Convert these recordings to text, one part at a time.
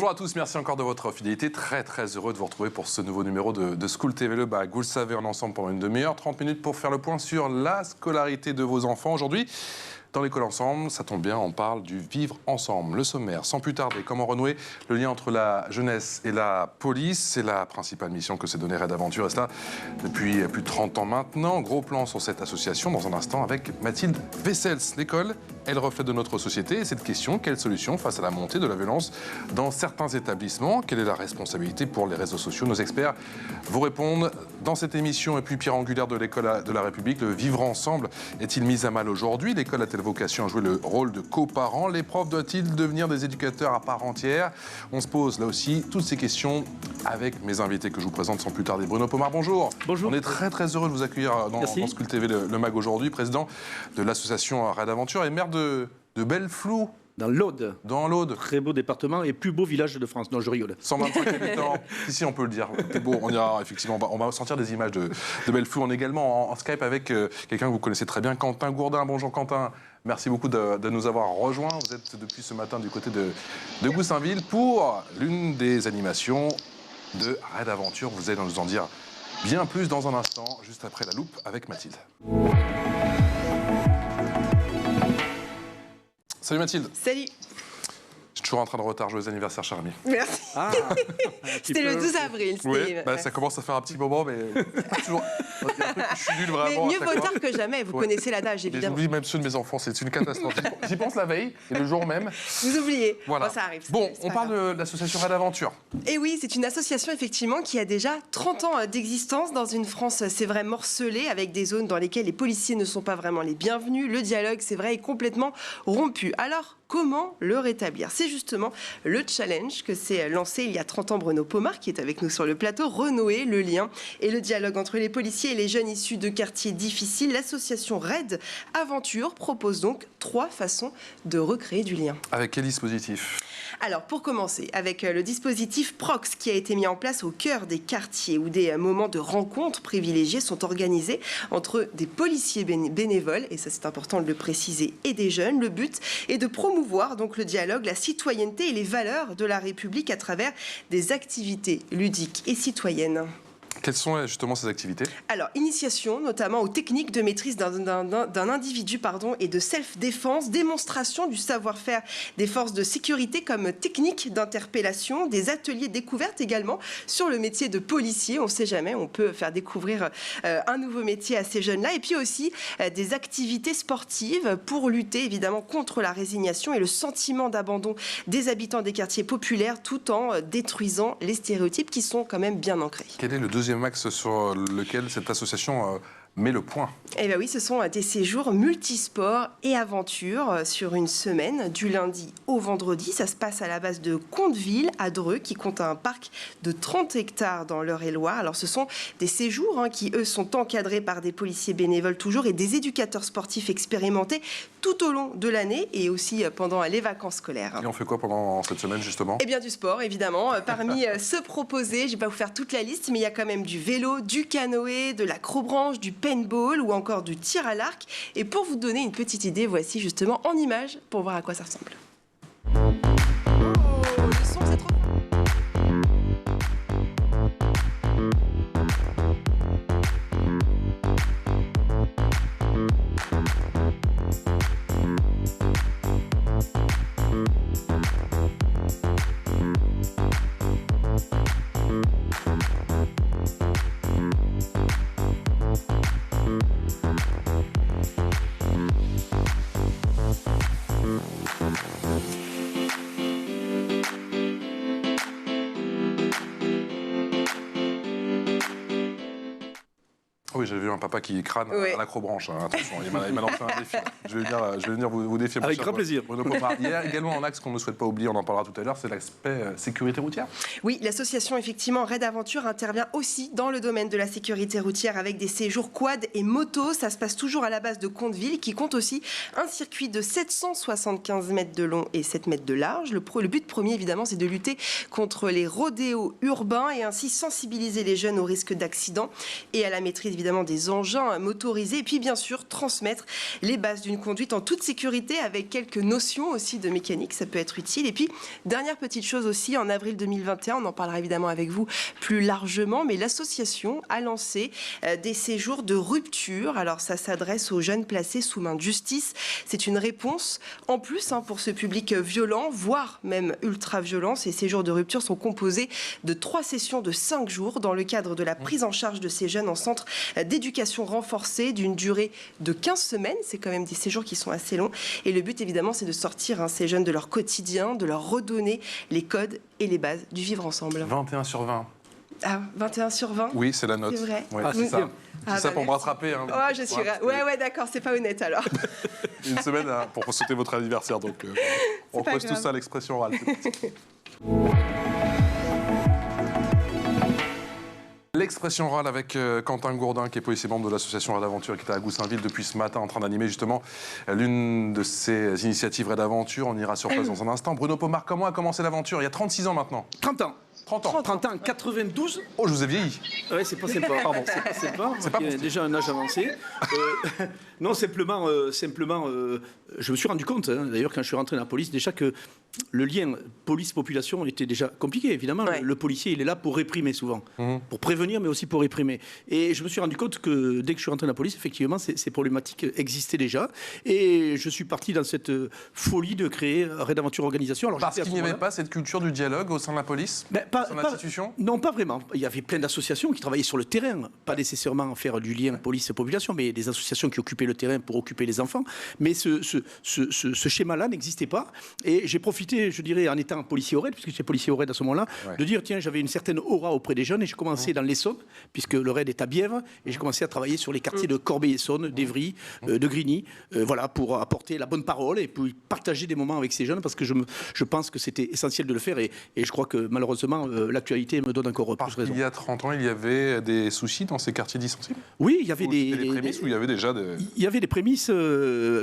Bonjour à tous, merci encore de votre fidélité. Très heureux de vous retrouver pour ce nouveau numéro de School TV Le Bac. Vous le savez, on est ensemble pendant une demi-heure, 30 minutes pour faire le point sur la scolarité de vos enfants. Aujourd'hui, dans l'école ensemble, ça tombe bien, on parle du vivre ensemble. Le sommaire, sans plus tarder, comment renouer le lien entre la jeunesse et la police. C'est la principale mission que s'est donnée Red Aventure, et cela depuis plus de 30 ans maintenant. Gros plan sur cette association dans un instant avec Mathilde Wessels. L'école est le reflet de notre société. Et cette question, quelle solution face à la montée de la violence dans certains établissements? Quelle est la responsabilité pour les réseaux sociaux? Nos experts vous répondent dans cette émission. Et puis, pierre angulaire de l'école de la République, le vivre ensemble est-il mis à mal aujourd'hui? L'école a-t-elle vocation à jouer le rôle de coparent? Les profs doivent-ils devenir des éducateurs à part entière? On se pose là aussi toutes ces questions avec mes invités que je vous présente sans plus tarder. Bruno Pomar, bonjour. Bonjour. On est très heureux de vous accueillir dans School TV Le Mag aujourd'hui, président de l'association Red Aventure et maire de Belleflou. Dans l'Aude. Dans l'Aude. Très beau département et plus beau village de France. Non, je rigole. 125 habitants. Si, on peut le dire. C'est beau. On ira, effectivement, on va sortir des images de Belleflou. On est également en Skype avec quelqu'un que vous connaissez très bien, Quentin Gourdin. Bonjour Quentin. Merci beaucoup de nous avoir rejoints. Vous êtes depuis ce matin du côté de Goussainville pour l'une des animations de Red Aventure. Vous allez nous en dire bien plus dans un instant, juste après la loupe avec Mathilde. Salut Mathilde. Salut. Je suis toujours en train de retard. Joyeux anniversaire, cher ami. Merci. C'était le 12 avril. Oui, ça commence à faire un petit moment, mais toujours. Je suis nul vraiment. Mais mieux vaut tard que jamais. Vous connaissez l'adage, évidemment. J'oublie même ceux de mes enfants. C'est une catastrophe. J'y pense la veille et le jour même. Vous oubliez. Voilà. Bon, ça arrive. Bon, on parle de l'association Red Aventure. Et oui, c'est une association effectivement qui a déjà 30 ans d'existence dans une France, c'est vrai, morcelée, avec des zones dans lesquelles les policiers ne sont pas vraiment les bienvenus. Le dialogue, c'est vrai, est complètement rompu. Alors, comment le rétablir? C'est justement le challenge que s'est lancé il y a 30 ans Bruno Pomar, qui est avec nous sur le plateau. Renouer le lien et le dialogue entre les policiers et les jeunes issus de quartiers difficiles. L'association Red Aventure propose donc 3 façons de recréer du lien. Avec quel dispositif? Alors, pour commencer, avec le dispositif Prox qui a été mis en place au cœur des quartiers où des moments de rencontres privilégiés sont organisés entre des policiers bénévoles, et ça c'est important de le préciser, et des jeunes. Le but est de promouvoir donc le dialogue, la citoyenneté et les valeurs de la République à travers des activités ludiques et citoyennes. Quelles sont justement ces activités? Alors, initiation notamment aux techniques de maîtrise d'un individu et de self-défense, démonstration du savoir-faire des forces de sécurité comme technique d'interpellation, des ateliers découvertes également sur le métier de policier. On ne sait jamais, on peut faire découvrir un nouveau métier à ces jeunes-là. Et puis aussi des activités sportives pour lutter évidemment contre la résignation et le sentiment d'abandon des habitants des quartiers populaires tout en détruisant les stéréotypes qui sont quand même bien ancrés. Quel est le deuxième axe sur lequel cette association met le point? Eh bien oui, ce sont des séjours multisports et aventures sur une semaine, du lundi au vendredi. Ça se passe à la base de Conteville, à Dreux, qui compte un parc de 30 hectares dans l'Eure-et-Loire. Alors ce sont des séjours qui, eux, sont encadrés par des policiers bénévoles toujours et des éducateurs sportifs expérimentés tout au long de l'année et aussi pendant les vacances scolaires. Et on fait quoi pendant cette semaine, justement? Eh bien du sport, évidemment. Parmi ceux proposés, je ne vais pas vous faire toute la liste, mais il y a quand même du vélo, du canoë, de l'acrobranche, du paintball ou encore du tir à l'arc. Et pour vous donner une petite idée, voici justement en image pour voir à quoi ça ressemble. Oh, le son, c'est trop Oui, j'ai vu un papa qui crâne à l'acrobranche. Attention, il m'a lancé un défi. Je vais venir vous défier. Avec grand plaisir. Bruno Pomar. Il y a également un axe qu'on ne souhaite pas oublier, on en parlera tout à l'heure, c'est l'aspect sécurité routière. Oui, l'association effectivement Red Aventure intervient aussi dans le domaine de la sécurité routière avec des séjours quad et moto. Ça se passe toujours à la base de Conteville qui compte aussi un circuit de 775 mètres de long et 7 mètres de large. Le but premier évidemment c'est de lutter contre les rodéos urbains et ainsi sensibiliser les jeunes au risque d'accident et à la maîtrise évidemment évidemment des engins motorisés et puis bien sûr transmettre les bases d'une conduite en toute sécurité avec quelques notions aussi de mécanique, ça peut être utile. Et puis, dernière petite chose aussi, en avril 2021, on en parlera évidemment avec vous plus largement, mais l'association a lancé des séjours de rupture. Alors ça s'adresse aux jeunes placés sous main de justice. C'est une réponse en plus pour ce public violent, voire même ultra-violent. Ces séjours de rupture sont composés de 3 sessions de 5 jours dans le cadre de la prise en charge de ces jeunes en centre d'éducation renforcée d'une durée de 15 semaines. C'est quand même des séjours qui sont assez longs. Et le but, évidemment, c'est de sortir ces jeunes de leur quotidien, de leur redonner les codes et les bases du vivre ensemble. 21 sur 20. Ah, 21 sur 20 ? Oui, c'est la note. C'est vrai. Ouais, Ah, c'est ça. Ah, C'est ça bah, pour me merci. rattraper. Hein. Oh, je suis... Ouais, d'accord, c'est pas honnête alors. Une semaine pour sauter votre anniversaire. Donc, on pas pose tout grave. ça à l'expression orale. L'expression orale avec Quentin Gourdin, qui est policier membre de l'association Raid Aventure, qui est à Goussainville depuis ce matin en train d'animer justement l'une de ces initiatives Raid Aventure. On ira sur place dans un instant. Bruno Pomar, comment a commencé l'aventure? Il y a 36 ans maintenant. 30 ans. 30 ans. 30 ans, 92. Oh, je vous ai vieilli. Ouais, c'est pas sympa. Pardon, c'est pas sympa. C'est pas Il y a bon. déjà un âge avancé. Non, simplement, je me suis rendu compte, d'ailleurs, quand je suis rentré dans la police, déjà que le lien police-population était déjà compliqué, évidemment. Ouais. Le policier, il est là pour réprimer souvent, pour prévenir, mais aussi pour réprimer. Et je me suis rendu compte que dès que je suis rentré dans la police, effectivement, ces problématiques existaient déjà. Et je suis parti dans cette folie de créer Raid Aventure Organisation. Alors, Parce j'étais à qu'il ce n'y avait moment-là- pas cette culture du dialogue au sein de la police, Ben, son institution. Non, pas vraiment. Il y avait plein d'associations qui travaillaient sur le terrain, pas nécessairement faire du lien police-population, mais des associations qui occupaient le terrain pour occuper les enfants. Mais ce schéma-là n'existait pas. Et j'ai profité, je dirais, en étant policier au raid, puisque j'étais policier au raid à ce moment-là, Ouais. de dire, tiens, j'avais une certaine aura auprès des jeunes, et j'ai commencé dans l'Essonne, puisque le raid est à Bièvre, et j'ai commencé à travailler sur les quartiers de Corbeil-Essonne, d'Evry, de Grigny, voilà, pour apporter la bonne parole et puis partager des moments avec ces jeunes, parce que je pense que c'était essentiel de le faire, et je crois que malheureusement, l'actualité me donne encore Parce plus raison. qu'il y a 30 ans, il y avait des soucis dans ces quartiers dissensibles. Oui, il y avait Ou c'était des prémices où il y avait déjà des... Il y avait des prémices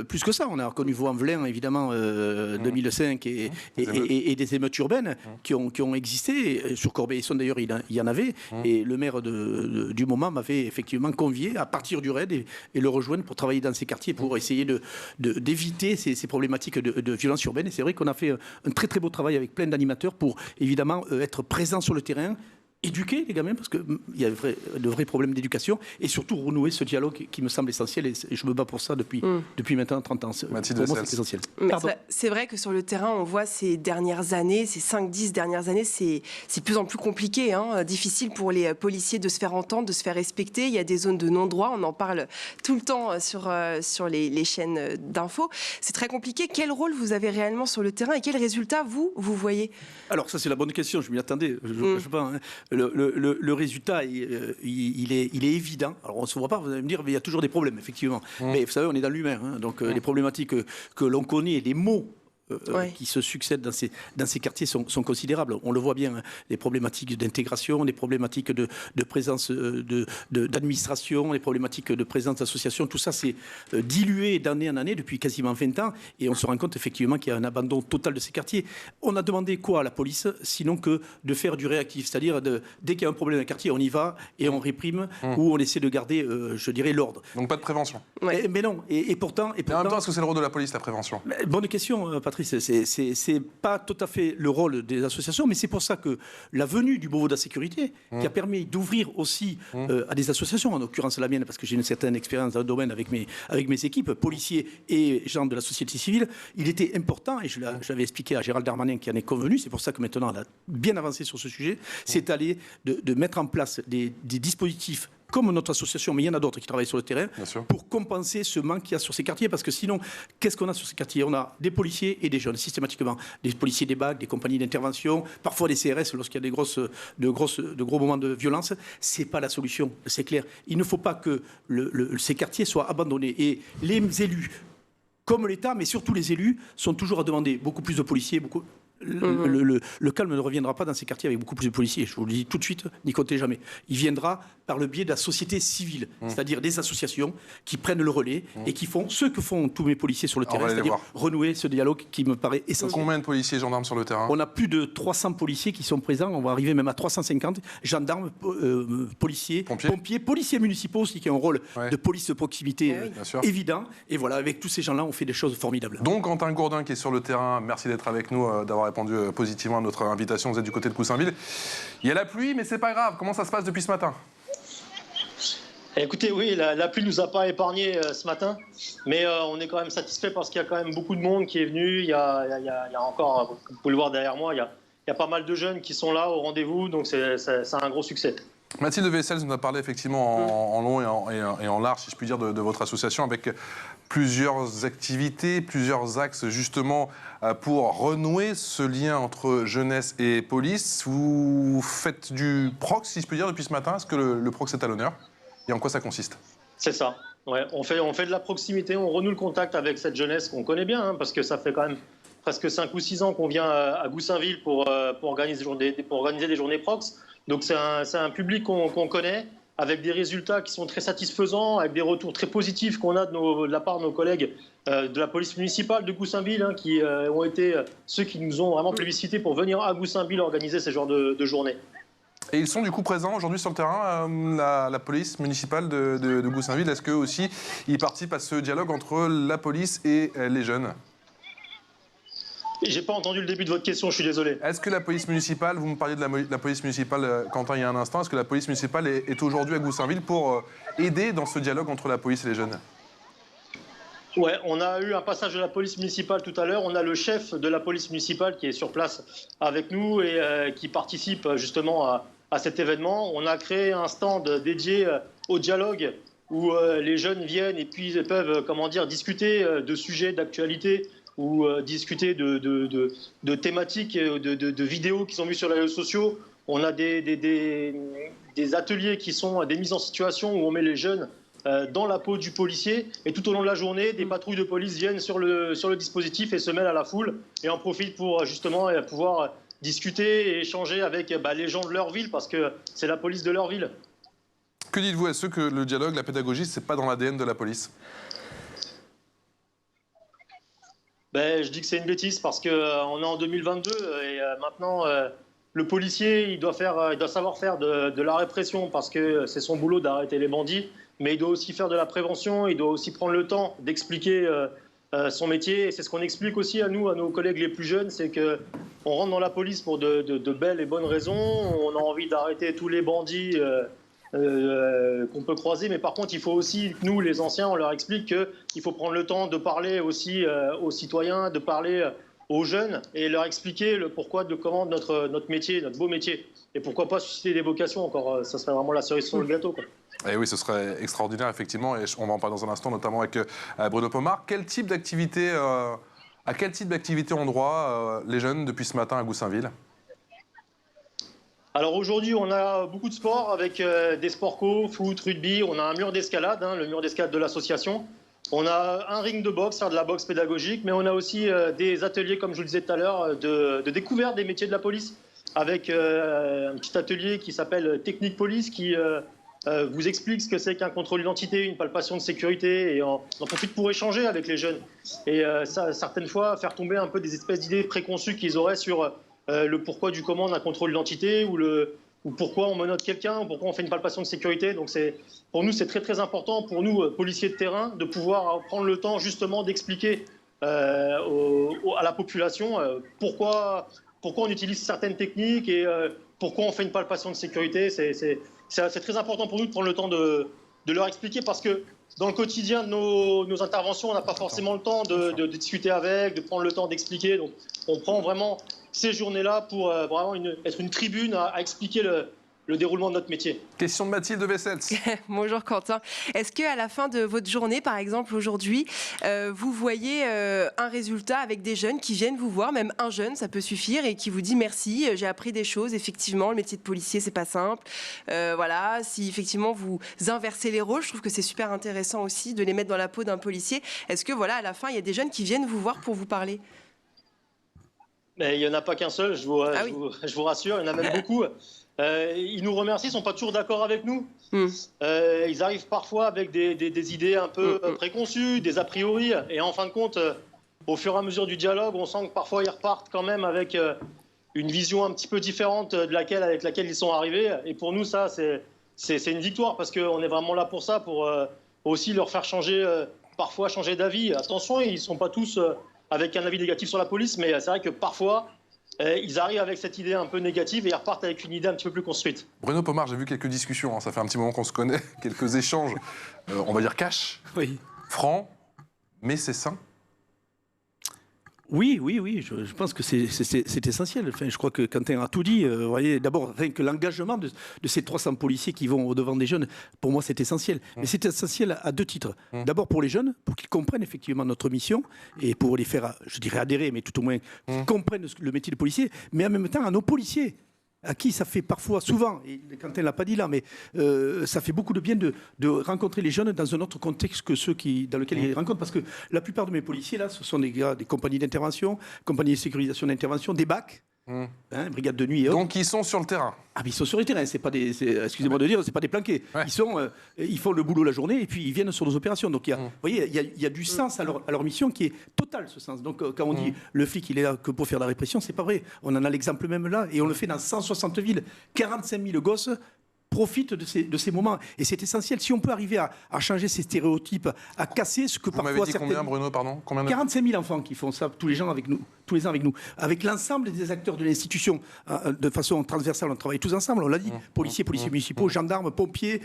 plus que ça. On a reconnu Vaux-en-Velin, évidemment, 2005, et des émeutes urbaines qui ont existé. Sur Corbeil-Essonne, d'ailleurs, il y en avait. Et le maire du moment m'avait effectivement convié à partir du raid et le rejoindre pour travailler dans ces quartiers, pour essayer d'éviter ces problématiques de violence urbaine. Et c'est vrai qu'on a fait un très très beau travail avec plein d'animateurs pour évidemment être présents sur le terrain, éduquer les gamins, parce qu'il y a de vrais problèmes d'éducation, et surtout renouer ce dialogue qui me semble essentiel, et je me bats pour ça depuis maintenant 30 ans. Mathilde Pour moi, Wessels. c'est essentiel. Mais Pardon. c'est vrai que sur le terrain, on voit ces dernières années, ces 5-10 dernières années, c'est de plus en plus compliqué, difficile pour les policiers de se faire entendre, de se faire respecter. Il y a des zones de non-droit, on en parle tout le temps sur les chaînes d'infos. C'est très compliqué. Quel rôle vous avez réellement sur le terrain et quels résultats vous voyez? Alors ça, c'est la bonne question, je m'y attendais, je ne sais pas. Le résultat, il est évident. Alors on ne se voit pas, vous allez me dire, mais il y a toujours des problèmes, effectivement. Mais vous savez, on est dans l'humain, donc les problématiques que l'on connaît, les mots qui se succèdent dans ces quartiers sont considérables. On le voit bien, les problématiques d'intégration, les problématiques de présence d'administration, les problématiques de présence d'associations, tout ça s'est dilué d'année en année depuis quasiment 20 ans, et on se rend compte effectivement qu'il y a un abandon total de ces quartiers. On a demandé quoi à la police, sinon que de faire du réactif, c'est-à-dire dès qu'il y a un problème dans un quartier, on y va et on réprime, ou on essaie de garder, je dirais, l'ordre. Donc pas de prévention. Ouais. Mais non, et pourtant... Mais en même temps, est-ce que c'est le rôle de la police, la prévention? Bonne question, Patrice. C'est pas tout à fait le rôle des associations, mais c'est pour ça que la venue du Beauvau de la sécurité, qui a permis d'ouvrir aussi à des associations, en l'occurrence la mienne, parce que j'ai une certaine expérience dans le domaine avec mes équipes, policiers et gens de la société civile, il était important, et je l'avais expliqué à Gérald Darmanin qui en est convenu, c'est pour ça que maintenant on a bien avancé sur ce sujet, c'est aller de mettre en place des dispositifs comme notre association, mais il y en a d'autres qui travaillent sur le terrain, pour compenser ce manque qu'il y a sur ces quartiers. Parce que sinon, qu'est-ce qu'on a sur ces quartiers? On a des policiers et des jeunes, systématiquement. Des policiers des BAC, des compagnies d'intervention, parfois des CRS lorsqu'il y a de gros moments de violence. Ce n'est pas la solution, c'est clair. Il ne faut pas que ces quartiers soient abandonnés. Et les élus, comme l'État, mais surtout les élus, sont toujours à demander beaucoup plus de policiers, Le calme ne reviendra pas dans ces quartiers avec beaucoup plus de policiers. Je vous le dis tout de suite, n'y comptez jamais. Il viendra par le biais de la société civile, c'est-à-dire des associations qui prennent le relais et qui font ce que font tous mes policiers sur le terrain, c'est-à-dire renouer ce dialogue qui me paraît essentiel. Combien de policiers et gendarmes sur le terrain? On a plus de 300 policiers qui sont présents, on va arriver même à 350, gendarmes, policiers, pompiers, policiers municipaux aussi qui ont un rôle de police de proximité évident. Et voilà, avec tous ces gens-là, on fait des choses formidables. Donc Quentin Gourdin qui est sur le terrain, merci d'être avec nous, d'avoir répondu positivement à notre invitation. Vous êtes du côté de Goussainville. Il y a la pluie, mais c'est pas grave. Comment ça se passe depuis ce matin? Écoutez, oui, la pluie ne nous a pas épargné ce matin, mais on est quand même satisfait parce qu'il y a quand même beaucoup de monde qui est venu. Il y a encore, vous pouvez le voir derrière moi, il y a pas mal de jeunes qui sont là au rendez-vous, donc c'est un gros succès. Mathilde Vessels nous a parlé effectivement en long et en large, si je puis dire, de votre association, avec plusieurs activités, plusieurs axes justement pour renouer ce lien entre jeunesse et police. Vous faites du prox, si je puis dire, depuis ce matin. Est-ce que le prox est à l'honneur? Et en quoi ça consiste? C'est ça. Ouais, on fait de la proximité, on renoue le contact avec cette jeunesse qu'on connaît bien, hein, parce que ça fait quand même presque 5 ou 6 ans qu'on vient à Goussainville pour organiser des journées prox. Donc c'est un public qu'on connaît, avec des résultats qui sont très satisfaisants, avec des retours très positifs qu'on a de la part de nos collègues de la police municipale de Goussainville, hein, qui ont été ceux qui nous ont vraiment plébiscité pour venir à Goussainville organiser ces genres de journées. Et ils sont du coup présents aujourd'hui sur le terrain, la police municipale de Goussainville. Est-ce qu'eux aussi, ils participent à ce dialogue entre la police et les jeunes? J'ai pas entendu le début de votre question, je suis désolé. Est-ce que la police municipale, vous me parliez de la police municipale, Quentin, il y a un instant, est-ce que la police municipale est aujourd'hui à Goussainville pour aider dans ce dialogue entre la police et les jeunes? Ouais, on a eu un passage de la police municipale tout à l'heure. On a le chef de la police municipale qui est sur place avec nous et qui participe justement à cet événement. On a créé un stand dédié au dialogue où les jeunes viennent et puis peuvent, discuter de sujets d'actualité ou discuter de thématiques, de vidéos qui sont vues sur les réseaux sociaux. On a des ateliers qui sont des mises en situation où on met les jeunes dans la peau du policier, et tout au long de la journée, des patrouilles de police viennent sur le dispositif et se mêlent à la foule et en profitent pour justement pouvoir discuter et échanger avec les gens de leur ville, parce que c'est la police de leur ville. Que dites-vous à ceux que le dialogue, la pédagogie, c'est pas dans l'ADN de la police? Je dis que c'est une bêtise parce qu'on est en 2022 et maintenant le policier il doit savoir faire de la répression parce que c'est son boulot d'arrêter les bandits, mais il doit aussi faire de la prévention, il doit aussi prendre le temps d'expliquer son métier. Et c'est ce qu'on explique aussi à nos collègues les plus jeunes, c'est qu'on rentre dans la police pour de belles et bonnes raisons, on a envie d'arrêter tous les bandits qu'on peut croiser, mais par contre il faut aussi que nous les anciens on leur explique qu'il faut prendre le temps de parler aussi aux citoyens, de parler aux jeunes et leur expliquer le pourquoi de comment notre métier, notre beau métier, et pourquoi pas susciter des vocations encore, ça serait vraiment la cerise sur le gâteau, quoi. Et oui, ce serait extraordinaire effectivement, et on va en parler dans un instant notamment avec Bruno Pomar. À quel type d'activité ont droit les jeunes depuis ce matin à Goussainville? Alors aujourd'hui, on a beaucoup de sports avec des sports co, foot, rugby. On a un mur d'escalade, le mur d'escalade de l'association. On a un ring de boxe, de la boxe pédagogique, mais on a aussi des ateliers, comme je vous le disais tout à l'heure, de découverte des métiers de la police, avec un petit atelier qui s'appelle Technique Police, qui vous explique ce que c'est qu'un contrôle d'identité, une palpation de sécurité, et on en profite pour échanger avec les jeunes. Et certaines fois, faire tomber un peu des espèces d'idées préconçues qu'ils auraient sur le pourquoi du comment d'un contrôle d'identité ou pourquoi on menotte quelqu'un, ou pourquoi on fait une palpation de sécurité. Donc pour nous, c'est très très important, pour nous, policiers de terrain, de pouvoir prendre le temps justement d'expliquer à la population pourquoi on utilise certaines techniques et pourquoi on fait une palpation de sécurité. C'est très important pour nous de prendre le temps de leur expliquer, parce que dans le quotidien de nos interventions, on n'a pas forcément le temps de discuter avec, de prendre le temps d'expliquer. Donc on prend vraiment ces journées-là pour vraiment être une tribune à expliquer le déroulement de notre métier. Question de Mathilde Vessels. Bonjour Quentin. Est-ce qu'à la fin de votre journée, par exemple aujourd'hui, vous voyez un résultat avec des jeunes qui viennent vous voir, même un jeune, ça peut suffire, et qui vous dit merci, j'ai appris des choses, effectivement, le métier de policier, c'est pas simple. Voilà, si effectivement vous inversez les rôles, je trouve que c'est super intéressant aussi de les mettre dans la peau d'un policier. Est-ce que voilà, à la fin, il y a des jeunes qui viennent vous voir pour vous parler ? Mais il n'y en a pas qu'un seul, Ah oui. je vous rassure, il y en a même beaucoup. Ils nous remercient, ils ne sont pas toujours d'accord avec nous. Ils arrivent parfois avec des idées un peu préconçues, des a priori. Et en fin de compte, au fur et à mesure du dialogue, on sent que parfois ils repartent quand même avec une vision un petit peu différente avec laquelle ils sont arrivés. Et pour nous, ça, c'est une victoire parce qu'on est vraiment là pour ça, pour aussi leur faire parfois changer d'avis. Attention, ils ne sont pas tous avec un avis négatif sur la police, mais c'est vrai que parfois, ils arrivent avec cette idée un peu négative et ils repartent avec une idée un petit peu plus construite. Bruno Pomar, j'ai vu quelques discussions, ça fait un petit moment qu'on se connaît, quelques échanges, on va dire cash, francs, mais c'est sain. Oui, je pense que c'est essentiel. Enfin, je crois que Quentin a tout dit. Vous voyez, d'abord, rien que l'engagement de ces 300 policiers qui vont au-devant des jeunes, pour moi, c'est essentiel. Mais c'est essentiel à 2 titres. D'abord pour les jeunes, pour qu'ils comprennent effectivement notre mission, et pour les faire, je dirais, adhérer, mais tout au moins qu'ils comprennent le métier de policier, mais en même temps à nos policiers, à qui ça fait parfois, souvent, et Quentin ne l'a pas dit là, mais ça fait beaucoup de bien de rencontrer les jeunes dans un autre contexte que ceux dans lesquels ils les rencontrent. Parce que la plupart de mes policiers, là, ce sont des gars des compagnies d'intervention, compagnies de sécurisation d'intervention, des BAC, brigades de nuit et autres. Donc ils sont sur le terrain. Ah, mais ils sont sur le terrain, excusez-moi de dire, c'est pas des planqués. Ouais. Ils font le boulot la journée et puis ils viennent sur nos opérations. Donc vous voyez, il y a du sens à leur mission qui est total, ce sens. Donc quand on dit le flic, il est là que pour faire la répression, c'est pas vrai. On en a l'exemple même là et on le fait dans 160 villes. 45 000 gosses profitent de ces moments. Et c'est essentiel. Si on peut arriver à changer ces stéréotypes, à casser ce que Vous parfois... m'avez dit combien, Bruno, pardon, combien de... 45 000 enfants qui font ça tous les ans avec nous, avec l'ensemble des acteurs de l'institution, de façon transversale, on travaille tous ensemble, on l'a dit, policiers municipaux, gendarmes, pompiers,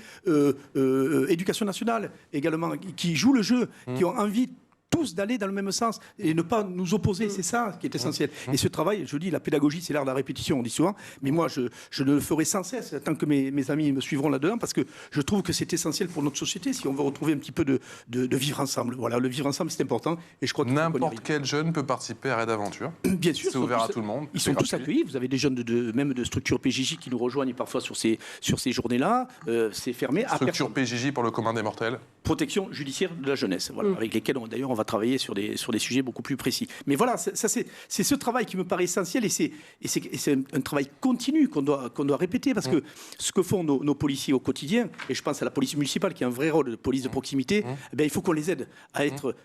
éducation nationale également, qui jouent le jeu, qui ont envie tous d'aller dans le même sens et ne pas nous opposer, c'est ça qui est essentiel. Et ce travail, je dis, la pédagogie, c'est l'art de la répétition, on dit souvent, mais moi, je le ferai sans cesse, tant que mes amis me suivront là-dedans, parce que je trouve que c'est essentiel pour notre société, si on veut retrouver un petit peu de vivre ensemble. Voilà, le vivre ensemble, c'est important, et je crois que n'importe quel jeune peut participer à Raid Aventure. Bien sûr. C'est ouvert à tout le monde. Ils sont tous accueillis. Vous avez des jeunes même de structures PJJ qui nous rejoignent parfois sur ces journées-là. C'est fermé. Structure PJJ pour le commun des mortels. Protection judiciaire de la jeunesse, voilà, avec lesquels d'ailleurs on va travailler sur des sujets beaucoup plus précis. Mais voilà, c'est ce travail qui me paraît essentiel et c'est un travail continu qu'on doit répéter parce que ce que font nos policiers au quotidien, et je pense à la police municipale qui a un vrai rôle de police de proximité, eh bien, il faut qu'on les aide à être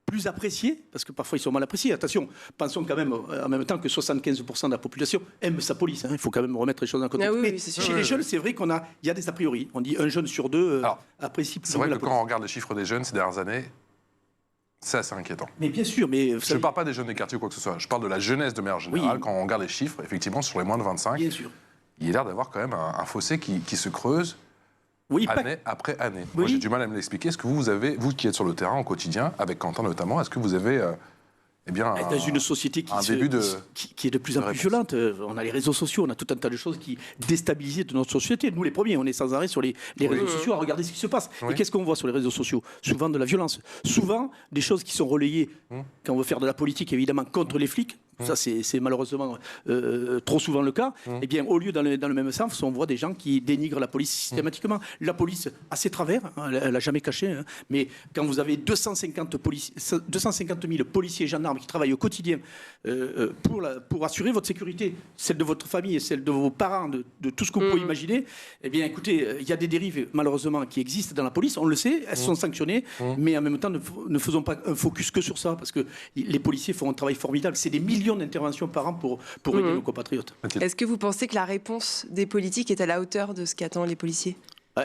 plus appréciés, parce que parfois ils sont mal appréciés. Attention, pensons quand même en même temps que 75% de la population aime sa police. Il faut quand même remettre les choses en contexte. Mais chez les jeunes, c'est vrai qu'il y a des a priori. On dit un jeune sur deux apprécie plus. C'est vrai que quand on regarde les chiffres des jeunes ces dernières années, c'est assez inquiétant. Mais bien sûr, mais... Je ne parle pas des jeunes des quartiers ou quoi que ce soit. Je parle de la jeunesse de manière générale. Quand on regarde les chiffres, effectivement, sur les moins de 25, bien sûr. Il y a l'air d'avoir quand même un fossé qui se creuse année après année. Moi, j'ai du mal à me l'expliquer. Est-ce que vous qui êtes sur le terrain au quotidien, avec Quentin notamment, est-ce que vous avez dans une société qui est de plus en plus violente, on a les réseaux sociaux, on a tout un tas de choses qui déstabilisent notre société. Nous, les premiers, on est sans arrêt sur les réseaux sociaux à regarder ce qui se passe. Et qu'est-ce qu'on voit sur les réseaux sociaux? Souvent de la violence, souvent des choses qui sont relayées quand on veut faire de la politique, évidemment, contre les flics. Ça, c'est malheureusement trop souvent le cas. Eh bien, au lieu dans le même sens, on voit des gens qui dénigrent la police systématiquement. La police a ses travers, elle n'a jamais caché. Mais quand vous avez 250 000 policiers et gendarmes qui travaillent au quotidien pour assurer votre sécurité, celle de votre famille et celle de vos parents, de tout ce que vous pouvez imaginer, eh bien, écoutez, il y a des dérives, malheureusement, qui existent dans la police. On le sait, elles sont sanctionnées. Mais en même temps, ne faisons pas un focus que sur ça, parce que les policiers font un travail formidable. C'est des millions d'interventions par an pour aider nos compatriotes. Est-ce que vous pensez que la réponse des politiques est à la hauteur de ce qu'attendent les policiers ?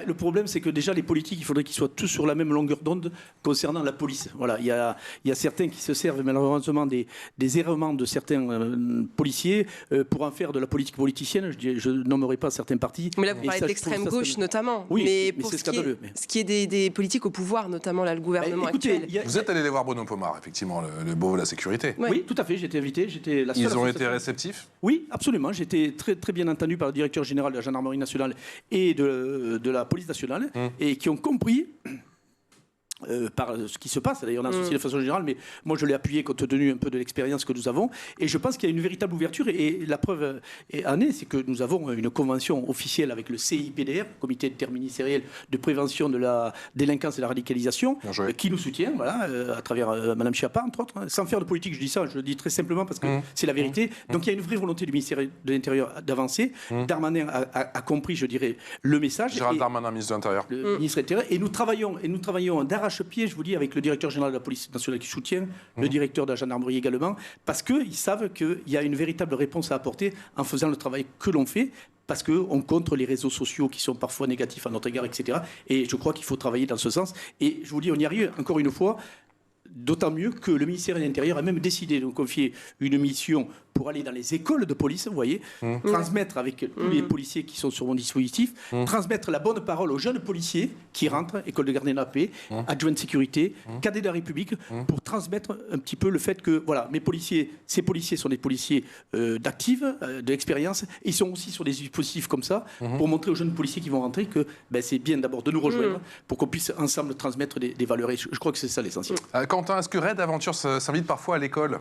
Le problème, c'est que déjà, les politiques, il faudrait qu'ils soient tous sur la même longueur d'onde concernant la police. Voilà, il y a certains qui se servent malheureusement des errements de certains policiers pour en faire de la politique politicienne. Je nommerai pas certains partis. Mais là, vous parlez de l'extrême gauche notamment. Oui, mais pour c'est scandaleux. Ce qui est des politiques au pouvoir, notamment là, le gouvernement actuel. Vous êtes allé les voir Bruno Pomar, effectivement, le beau de la sécurité. Oui, tout à fait. J'ai été invité. Ils ont été réceptifs ? Oui, absolument. J'ai été très, très bien entendu par le directeur général de la gendarmerie nationale et de la police nationale, et qui ont compris par ce qui se passe. D'ailleurs, on a associé de façon générale, mais moi, je l'ai appuyé compte tenu un peu de l'expérience que nous avons. Et je pense qu'il y a une véritable ouverture. Et la preuve en est, c'est que nous avons une convention officielle avec le CIPDR, Comité interministériel de prévention de la délinquance et de la radicalisation, qui nous soutient, voilà, à travers Mme Schiappa, entre autres. Sans faire de politique, je dis ça, je le dis très simplement parce que c'est la vérité. Donc, il y a une vraie volonté du ministère de l'Intérieur d'avancer. Darmanin a compris, je dirais, le message. Gérald Darmanin, ministre de l'Intérieur. Le ministre de l'Intérieur. Et nous travaillons d'arrache-pied, je vous dis, avec le directeur général de la police nationale qui soutient, le directeur de la gendarmerie également, parce qu'ils savent qu'il y a une véritable réponse à apporter en faisant le travail que l'on fait, parce qu'on contre les réseaux sociaux qui sont parfois négatifs à notre égard, etc. Et je crois qu'il faut travailler dans ce sens. Et je vous dis, on y arrive, encore une fois, d'autant mieux que le ministère de l'Intérieur a même décidé de nous confier une mission pour aller dans les écoles de police, vous voyez, transmettre avec tous les policiers qui sont sur mon dispositif, transmettre la bonne parole aux jeunes policiers qui rentrent, école de gardien de la paix, adjoint de sécurité, cadet de la République, pour transmettre un petit peu le fait que, voilà, ces policiers sont des policiers d'active, d'expérience, et ils sont aussi sur des dispositifs comme ça, pour montrer aux jeunes policiers qui vont rentrer que c'est bien d'abord de nous rejoindre, pour qu'on puisse ensemble transmettre des valeurs. Et je crois que c'est ça l'essentiel. Quentin, est-ce que Red Aventure s'invite parfois à l'école ?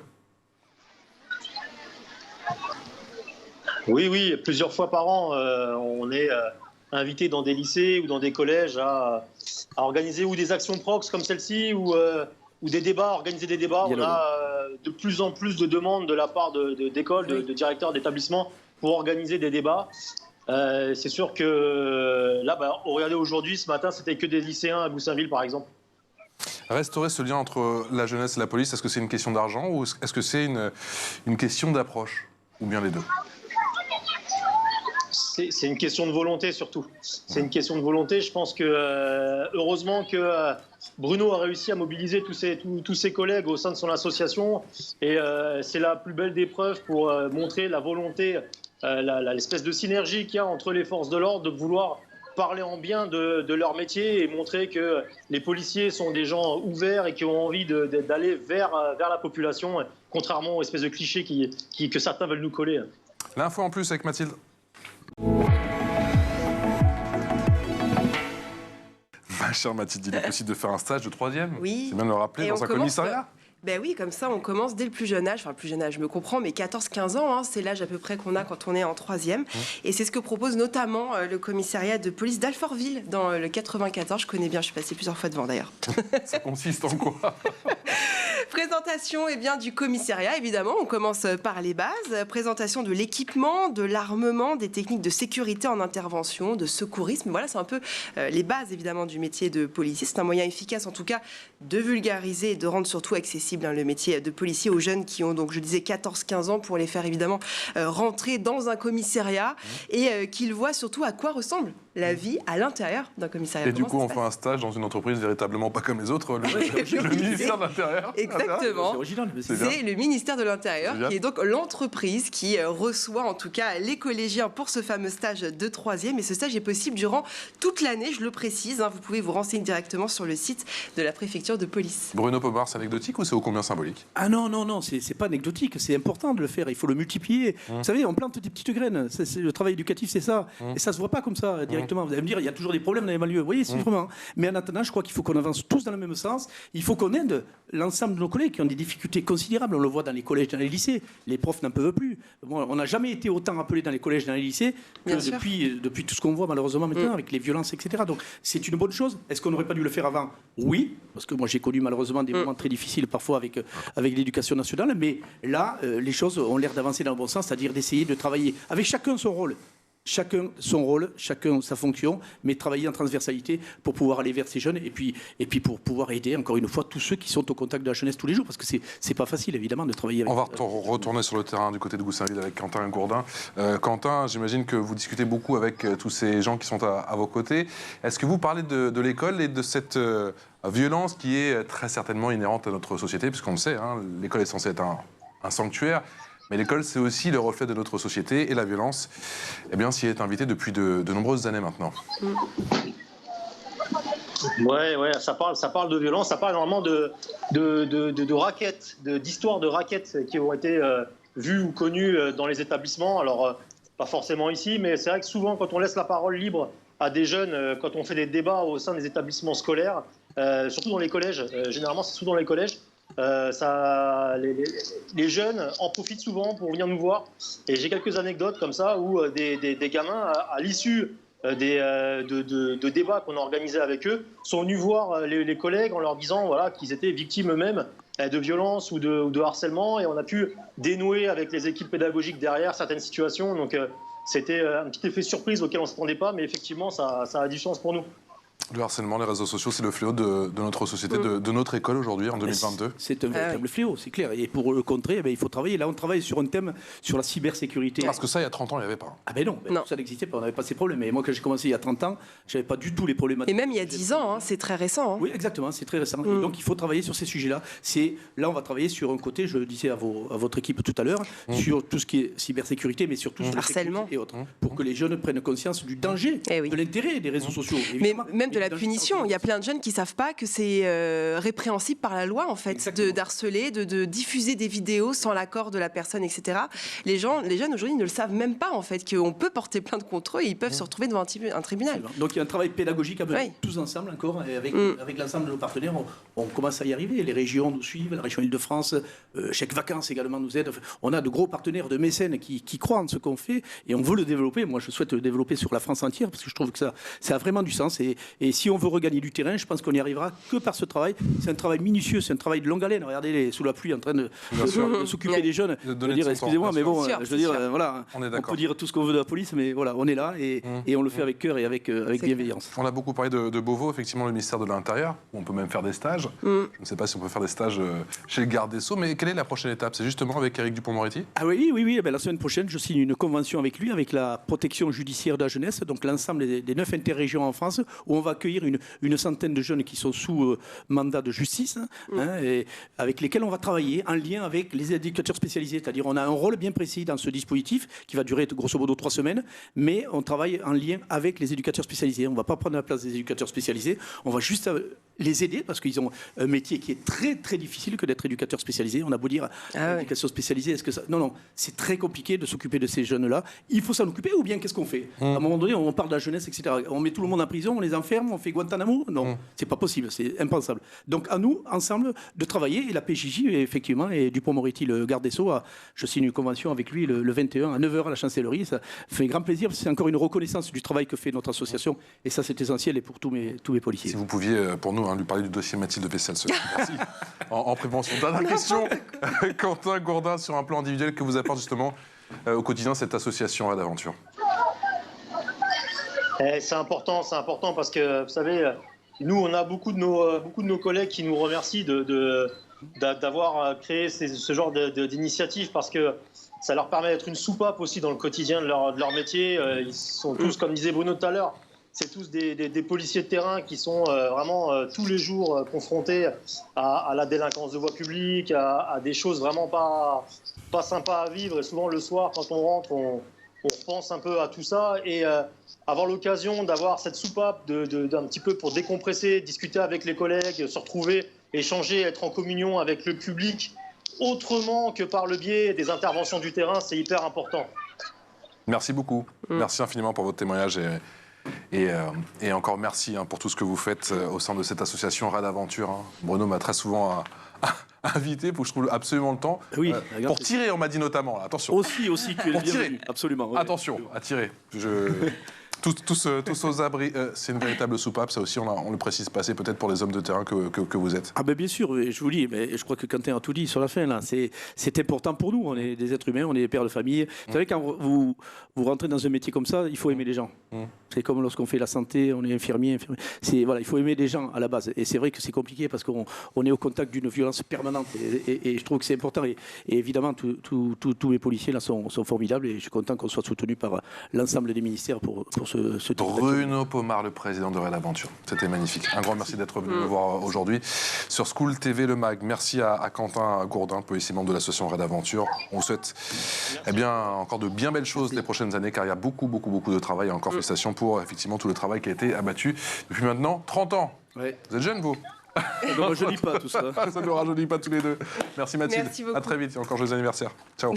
Oui, plusieurs fois par an, on est invité dans des lycées ou dans des collèges à organiser ou des actions prox comme celle-ci ou des débats, organiser des débats. On a de plus en plus de demandes de la part d'écoles, de directeurs d'établissements pour organiser des débats. C'est sûr que là, regardez aujourd'hui, ce matin, c'était que des lycéens à Goussainville, par exemple. Restaurer ce lien entre la jeunesse et la police, est-ce que c'est une question d'argent ou est-ce que c'est une question d'approche? Ou bien les deux? C'est une question de volonté surtout. C'est une question de volonté. Je pense que heureusement que Bruno a réussi à mobiliser tous ses collègues au sein de son association. Et c'est la plus belle des preuves pour montrer la volonté, l'espèce de synergie qu'il y a entre les forces de l'ordre, de vouloir parler en bien de leur métier et montrer que les policiers sont des gens ouverts et qui ont envie d'aller vers la population, contrairement aux espèces de clichés que certains veulent nous coller. L'info en plus avec Mathilde. Ma chère Mathilde, il est possible de faire un stage de 3e. Oui. C'est bien de le rappeler, dans un commissariat. Ben oui, comme ça, on commence dès le plus jeune âge. Enfin, le plus jeune âge, je me comprends, mais 14-15 ans, c'est l'âge à peu près qu'on a quand on est en 3e. Et c'est ce que propose notamment le commissariat de police d'Alfortville, dans le 94. Je connais bien, je suis passée plusieurs fois devant d'ailleurs. Ça consiste en quoi? Présentation du commissariat, évidemment. On commence par les bases. Présentation de l'équipement, de l'armement, des techniques de sécurité en intervention, de secourisme. Voilà, c'est un peu les bases, évidemment, du métier de policier. C'est un moyen efficace, en tout cas, de vulgariser et de rendre surtout accessible le métier de policier aux jeunes qui ont, donc, je disais, 14-15 ans, pour les faire, évidemment, rentrer dans un commissariat et qu'ils voient surtout à quoi ressemble la vie à l'intérieur d'un commissariat. Et du coup, on fait un stage dans une entreprise véritablement pas comme les autres, le ministère de l'Intérieur. Exactement. C'est original. C'est le ministère de l'Intérieur qui est donc l'entreprise qui reçoit en tout cas les collégiens pour ce fameux stage de 3e. Et ce stage est possible durant toute l'année, je le précise. Vous pouvez vous renseigner directement sur le site de la préfecture de police. Bruno Pomar, c'est anecdotique ou c'est ô combien symbolique? Ah non, c'est pas anecdotique. C'est important de le faire. Il faut le multiplier. Vous savez, on plante des petites graines. Le travail éducatif, c'est ça. Et ça se voit pas comme ça directement. Vous allez me dire, il y a toujours des problèmes dans les banlieues. Vous voyez, c'est vraiment. Mais en attendant, je crois qu'il faut qu'on avance tous dans le même sens. Il faut qu'on aide l'ensemble de nos collègues qui ont des difficultés considérables. On le voit dans les collèges, dans les lycées. Les profs n'en peuvent plus. Bon, on n'a jamais été autant appelés dans les collèges, dans les lycées que depuis tout ce qu'on voit malheureusement maintenant avec les violences, etc. Donc c'est une bonne chose. Est-ce qu'on n'aurait pas dû le faire avant? Oui, parce que moi j'ai connu malheureusement des moments très difficiles parfois avec l'éducation nationale. Mais là, les choses ont l'air d'avancer dans le bon sens, c'est-à-dire d'essayer de travailler avec chacun son rôle. Chacun son rôle, chacun sa fonction, mais travailler en transversalité pour pouvoir aller vers ces jeunes et puis pour pouvoir aider, encore une fois, tous ceux qui sont au contact de la jeunesse tous les jours, parce que c'est pas facile, évidemment, de travailler avec... On va retourner sur le terrain du côté de Goussainville avec Quentin Gourdin. Quentin, j'imagine que vous discutez beaucoup avec tous ces gens qui sont à vos côtés. Est-ce que vous parlez de l'école et de cette violence qui est très certainement inhérente à notre société, puisqu'on le sait, l'école est censée être un sanctuaire. Mais l'école, c'est aussi le reflet de notre société et la violence, s'y est invitée depuis de nombreuses années maintenant. Ouais, ça parle de violence, ça parle normalement de raquettes, d'histoires de raquettes qui ont été vues ou connues dans les établissements. Alors, pas forcément ici, mais c'est vrai que souvent, quand on laisse la parole libre à des jeunes, quand on fait des débats au sein des établissements scolaires, surtout dans les collèges. Généralement, c'est surtout dans les collèges. Les jeunes en profitent souvent pour venir nous voir. Et j'ai quelques anecdotes comme ça où des gamins, à l'issue de débats qu'on a organisés avec eux, sont venus voir les collègues en leur disant voilà, qu'ils étaient victimes eux-mêmes de violences ou de harcèlement. Et on a pu dénouer avec les équipes pédagogiques derrière certaines situations. Donc c'était un petit effet surprise auquel on ne s'attendait pas, mais effectivement, ça a du sens pour nous. Le harcèlement, les réseaux sociaux, c'est le fléau de notre société, de notre école aujourd'hui, en 2022. C'est un véritable fléau, c'est clair. Et pour le contrer, il faut travailler. Là, on travaille sur un thème sur la cybersécurité. Parce que ça, il y a 30 ans, il n'y avait pas. Ah ben non, ça n'existait pas, on n'avait pas ces problèmes. Et moi, quand j'ai commencé il y a 30 ans, je n'avais pas du tout les problématiques. Et même il y a 10 ans, c'est très récent. Oui, exactement, c'est très récent. Et donc, il faut travailler sur ces sujets-là. Là, on va travailler sur un côté, je le disais à votre équipe tout à l'heure, sur tout ce qui est cybersécurité, mais surtout sur le harcèlement et autres, pour que les jeunes prennent conscience du danger, de l'intérêt des réseaux sociaux. Mais même de la punition. Il y a plein de jeunes qui ne savent pas que c'est répréhensible par la loi, en fait, d'harceler, de diffuser des vidéos sans l'accord de la personne, etc. Les jeunes aujourd'hui ne le savent même pas, en fait, qu'on peut porter plainte contre eux et ils peuvent se retrouver devant un tribunal. Donc il y a un travail pédagogique à mener tous ensemble encore, et avec l'ensemble de nos partenaires, on commence à y arriver. Les régions nous suivent, la région Île-de-France, Chèque Vacances également nous aide. On a de gros partenaires, de mécènes qui croient en ce qu'on fait et on veut le développer. Moi, je souhaite le développer sur la France entière parce que je trouve que ça a vraiment du sens. Et si on veut regagner du terrain, je pense qu'on n'y arrivera que par ce travail. C'est un travail minutieux, c'est un travail de longue haleine. Regardez sous la pluie en train de s'occuper des jeunes. Excusez-moi, mais bon, je veux dire, voilà, on peut dire tout ce qu'on veut de la police, mais voilà, on est là et on le fait avec cœur et avec bienveillance. On a beaucoup parlé de Beauvau, effectivement, le ministère de l'Intérieur, où on peut même faire des stages. Je ne sais pas si on peut faire des stages chez le garde des Sceaux, mais quelle est la prochaine étape? C'est justement avec Éric Dupond-Moretti? Ah oui. La semaine prochaine, je signe une convention avec lui, avec la protection judiciaire de la jeunesse, donc l'ensemble des 9 interrégions en France, où on va accueillir une centaine de jeunes qui sont sous mandat de justice, et avec lesquels on va travailler en lien avec les éducateurs spécialisés. C'est-à-dire on a un rôle bien précis dans ce dispositif qui va durer grosso modo 3 semaines, mais on travaille en lien avec les éducateurs spécialisés. On ne va pas prendre la place des éducateurs spécialisés, on va juste les aider parce qu'ils ont un métier qui est très très difficile que d'être éducateur spécialisé. On a beau dire éducation spécialisée, est-ce que ça... Non, c'est très compliqué de s'occuper de ces jeunes-là. Il faut s'en occuper ou bien qu'est-ce qu'on fait? À un moment donné, on parle de la jeunesse, etc. On met tout le monde en prison, on les enferme, on fait Guantanamo? Non, c'est pas possible, c'est impensable. Donc à nous, ensemble, de travailler. Et la PJJ, effectivement, et Dupond-Moretti, le garde des Sceaux, je signe une convention avec lui le 21 à 9h à la Chancellerie. Ça fait grand plaisir. C'est encore une reconnaissance du travail que fait notre association. Et ça, c'est essentiel et pour tous mes policiers. Si vous pouviez, pour nous, lui parler du dossier Mathilde Vessels. Merci. en prévention. Dernière question, Quentin Gourdin, sur un plan individuel, que vous apporte justement au quotidien cette association Raid Aventure? C'est important parce que, vous savez, nous, on a beaucoup de nos collègues qui nous remercient d'avoir créé ce genre d'initiative parce que ça leur permet d'être une soupape aussi dans le quotidien de leur métier. Ils sont tous, comme disait Bruno tout à l'heure, c'est tous des policiers de terrain qui sont vraiment tous les jours confrontés à la délinquance de voie publique, à des choses vraiment pas sympas à vivre. Et souvent le soir, quand on rentre, on repense un peu à tout ça. Et avoir l'occasion d'avoir cette soupape d'un petit peu pour décompresser, discuter avec les collègues, se retrouver, échanger, être en communion avec le public, autrement que par le biais des interventions du terrain, c'est hyper important. Merci beaucoup. Merci infiniment pour votre témoignage et encore merci pour tout ce que vous faites au sein de cette association Raid Aventure. Bruno m'a très souvent invité, pour que je trouve absolument le temps. Oui, pour tirer, on m'a dit notamment. Là, attention. Aussi, tu es pour tirer. Absolument. Oui. Attention, à tirer. Tous aux abris, c'est une véritable soupape, ça aussi on le précise pas, c'est peut-être pour les hommes de terrain que vous êtes. Ah ben bien sûr, je vous dis, mais je crois que Quentin a tout dit sur la fin, là. C'est important pour nous, on est des êtres humains, on est des pères de famille. Vous savez, quand vous rentrez dans un métier comme ça, il faut aimer les gens. C'est comme lorsqu'on fait la santé, on est infirmier. Il faut aimer les gens à la base. Et c'est vrai que c'est compliqué parce qu'on est au contact d'une violence permanente. Et je trouve que c'est important. Et évidemment, tous mes policiers là sont formidables et je suis content qu'on soit soutenu par l'ensemble des ministères pour ce Bruno Pomar, le président de Raid Aventure. C'était magnifique. Un grand merci d'être venu me voir aujourd'hui sur School TV Le Mag. Merci à Quentin Gourdin, policier membre de l'association Raid Aventure. On vous souhaite encore de bien belles choses les prochaines années, car il y a beaucoup de travail. Et encore félicitations pour effectivement tout le travail qui a été abattu depuis maintenant 30 ans. Ouais. Vous êtes jeune, vous? Ça ne rajeunit pas tout ça. Ça ne rajeunit pas tous les deux. Merci Mathilde. Merci beaucoup. À très vite et encore joyeux anniversaire. Ciao.